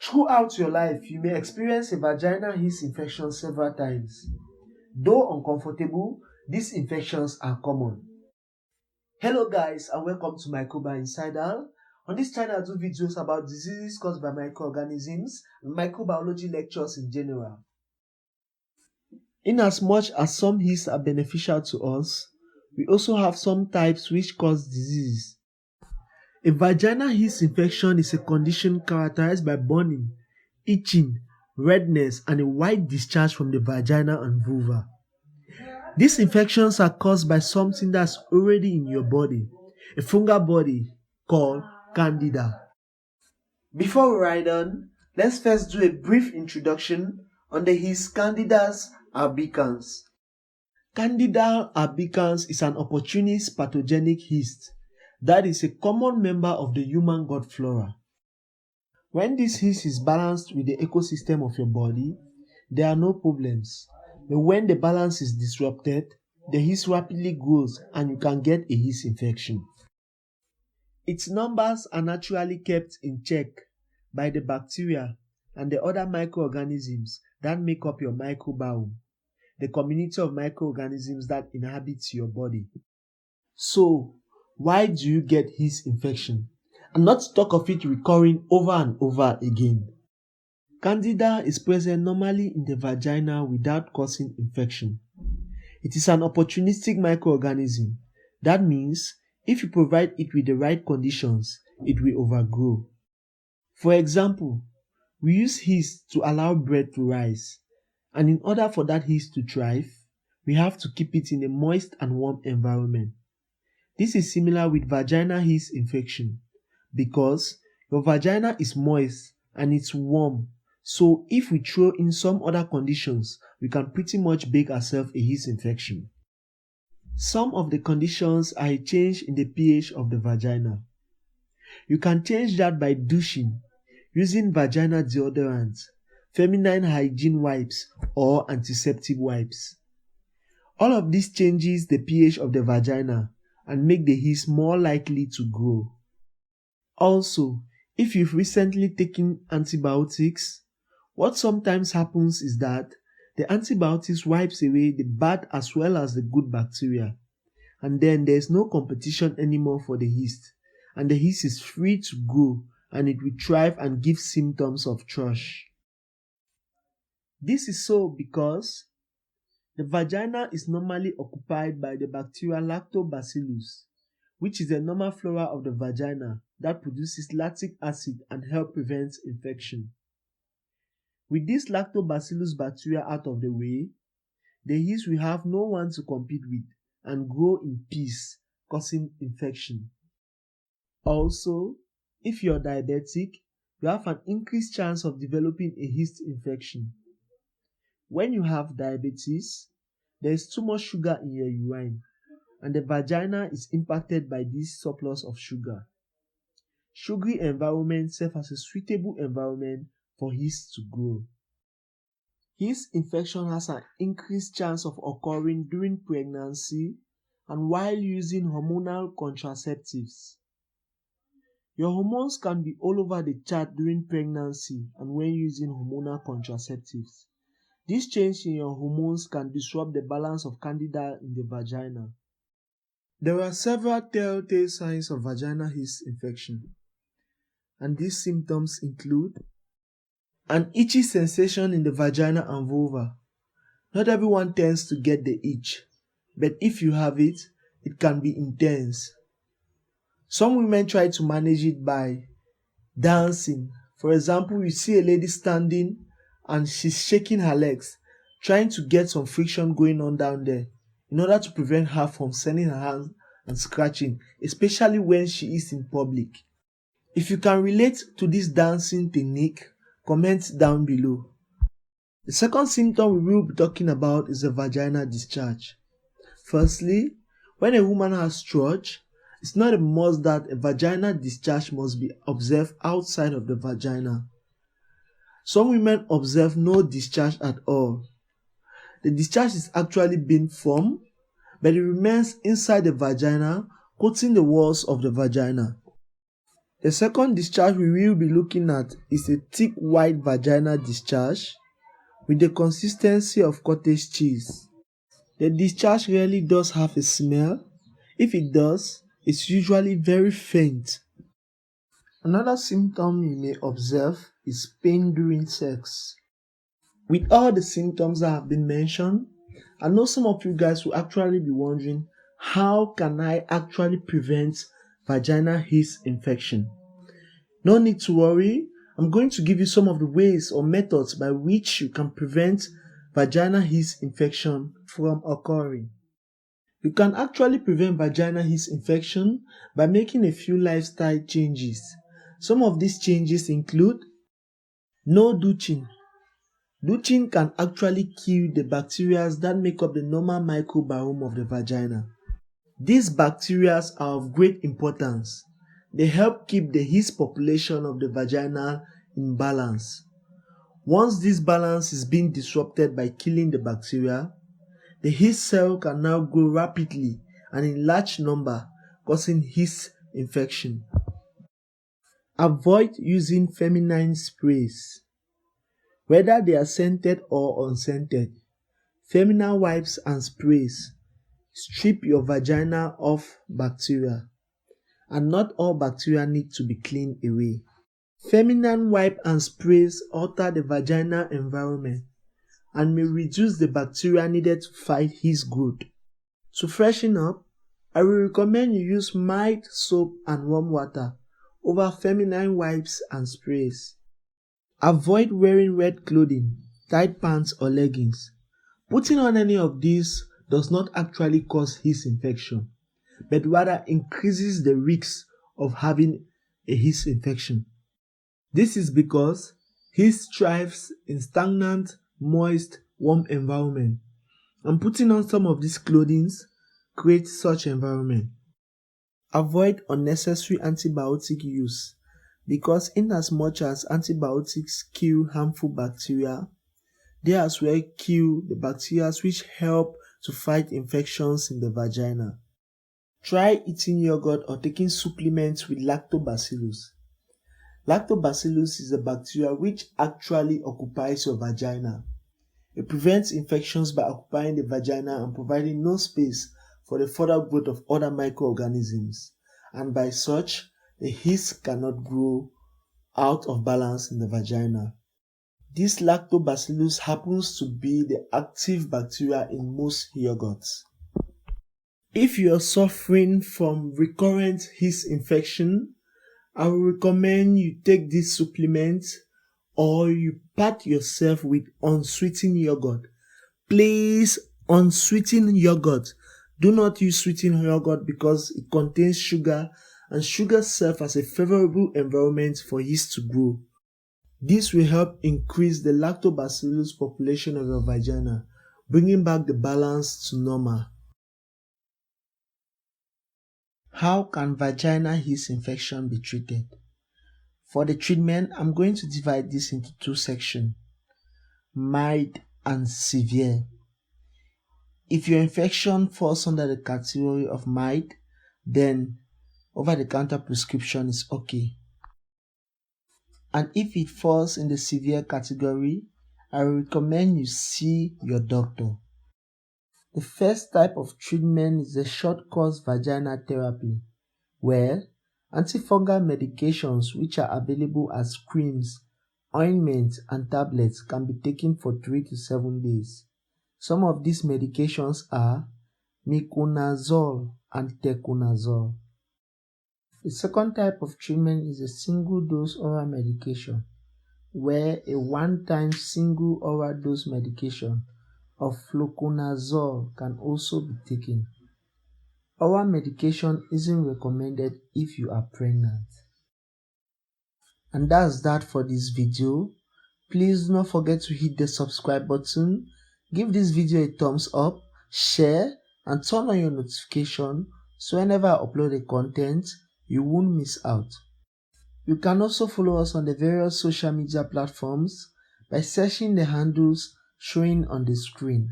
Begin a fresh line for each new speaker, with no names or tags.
Throughout your life, you may experience a vaginal yeast infection several times. Though uncomfortable, these infections are common. Hello guys and welcome to Microbiome Insider. On this channel I do videos about diseases caused by microorganisms and microbiology lectures in general. In as much as some yeasts are beneficial to us, we also have some types which cause disease. A vaginal yeast infection is a condition characterized by burning, itching, redness, and a white discharge from the vagina and vulva. These infections are caused by something that's already in your body, a fungal body called candida. Before we ride on, let's first do a brief introduction on the yeast Candida albicans. Candida albicans is an opportunist pathogenic yeast that is a common member of the human gut flora. When this yeast is balanced with the ecosystem of your body, there are no problems. But when the balance is disrupted, the yeast rapidly grows and you can get a yeast infection. Its numbers are naturally kept in check by the bacteria and the other microorganisms that make up your microbiome, the community of microorganisms that inhabits your body. So, why do you get yeast infection? And not to talk of it recurring over and over again. Candida is present normally in the vagina without causing infection. It is an opportunistic microorganism. That means if you provide it with the right conditions, it will overgrow. For example, we use yeast to allow bread to rise, and in order for that yeast to thrive, we have to keep it in a moist and warm environment. This is similar with vaginal yeast infection because your vagina is moist and it's warm. So if we throw in some other conditions, we can pretty much bake ourselves a yeast infection. Some of the conditions are a change in the pH of the vagina. You can change that by douching, using vaginal deodorant, feminine hygiene wipes, or antiseptic wipes. All of this changes the pH of the vagina and make the yeast more likely to grow. Also, if you've recently taken antibiotics, what sometimes happens is that the antibiotics wipes away the bad as well as the good bacteria, and then there's no competition anymore for the yeast, and the yeast is free to grow and it will thrive and give symptoms of thrush. This is so because the vagina is normally occupied by the bacteria lactobacillus, which is the normal flora of the vagina that produces lactic acid and help prevent infection. With this lactobacillus bacteria out of the way, the yeast will have no one to compete with and grow in peace, causing infection. Also, if you're diabetic, you have an increased chance of developing a yeast infection. When you have diabetes, there is too much sugar in your urine, and the vagina is impacted by this surplus of sugar. Sugary environments serve as a suitable environment for yeast to grow. Yeast infection has an increased chance of occurring during pregnancy and while using hormonal contraceptives. Your hormones can be all over the chart during pregnancy and when using hormonal contraceptives. This change in your hormones can disrupt the balance of candida in the vagina. There are several telltale signs of vaginal yeast infection, and these symptoms include an itchy sensation in the vagina and vulva. Not everyone tends to get the itch, but if you have it, it can be intense. Some women try to manage it by dancing. For example, you see a lady standing and she's shaking her legs, trying to get some friction going on down there in order to prevent her from sending her hands and scratching, especially when she is in public. If you can relate to this dancing technique, comment down below. The second symptom we will be talking about is the vaginal discharge. Firstly, when a woman has thrush, it's not a must that a vaginal discharge must be observed outside of the vagina. Some women observe no discharge at all. The discharge is actually being formed, but it remains inside the vagina, coating the walls of the vagina. The second discharge we will be looking at is a thick white vaginal discharge with the consistency of cottage cheese. The discharge rarely does have a smell. If it does, it's usually very faint. Another symptom you may observe is pain during sex. With all the symptoms that have been mentioned, I know some of you guys will actually be wondering, how can I actually prevent vaginal yeast infection? No need to worry. I'm going to give you some of the ways or methods by which you can prevent vaginal yeast infection from occurring. You can actually prevent vaginal yeast infection by making a few lifestyle changes. Some of these changes include no douching. Douching can actually kill the bacteria that make up the normal microbiome of the vagina. These bacteria are of great importance. They help keep the yeast population of the vagina in balance. Once this balance is being disrupted by killing the bacteria, the yeast cell can now grow rapidly and in large number, causing yeast infection. Avoid using feminine sprays. Whether they are scented or unscented, feminine wipes and sprays strip your vagina of bacteria, and not all bacteria need to be cleaned away. Feminine wipe and sprays alter the vaginal environment and may reduce the bacteria needed to fight yeast growth. To freshen up, I will recommend you use mild soap and warm water over feminine wipes and sprays. Avoid wearing wet clothing, tight pants or leggings. Putting on any of these does not actually cause yeast infection, but rather increases the risk of having a yeast infection. This is because yeast thrives in stagnant, moist, warm environment, and putting on some of these clothing creates such environment. Avoid unnecessary antibiotic use, because in as much as antibiotics kill harmful bacteria, they as well kill the bacteria which help to fight infections in the vagina. Try eating yogurt or taking supplements with lactobacillus. Lactobacillus is a bacteria which actually occupies your vagina. It prevents infections by occupying the vagina and providing no space for the further growth of other microorganisms, and by such, the yeast cannot grow out of balance in the vagina. This lactobacillus happens to be the active bacteria in most yogurts. If you are suffering from recurrent yeast infection, I will recommend you take this supplement or you pat yourself with unsweetened yogurt. Please, unsweetened yogurt. Do not use sweetened yogurt because it contains sugar, and sugar serves as a favorable environment for yeast to grow. This will help increase the lactobacillus population of your vagina, bringing back the balance to normal. How can vaginal yeast infection be treated? For the treatment, I'm going to divide this into two sections, mild and severe. If your infection falls under the category of mild, then over-the-counter prescription is okay. And if it falls in the severe category, I recommend you see your doctor. The first type of treatment is a short-course vaginal therapy, where antifungal medications which are available as creams, ointments, and tablets can be taken for 3 to 7 days. Some of these medications are miconazole and teconazole. The second type of treatment is a single-dose oral medication, where a one-time single oral dose medication of fluconazole can also be taken. Oral medication isn't recommended if you are pregnant. And that's that for this video. Please do not forget to hit the subscribe button, give this video a thumbs up, share, and turn on your notification so whenever I upload a content, you won't miss out. You can also follow us on the various social media platforms by searching the handles showing on the screen.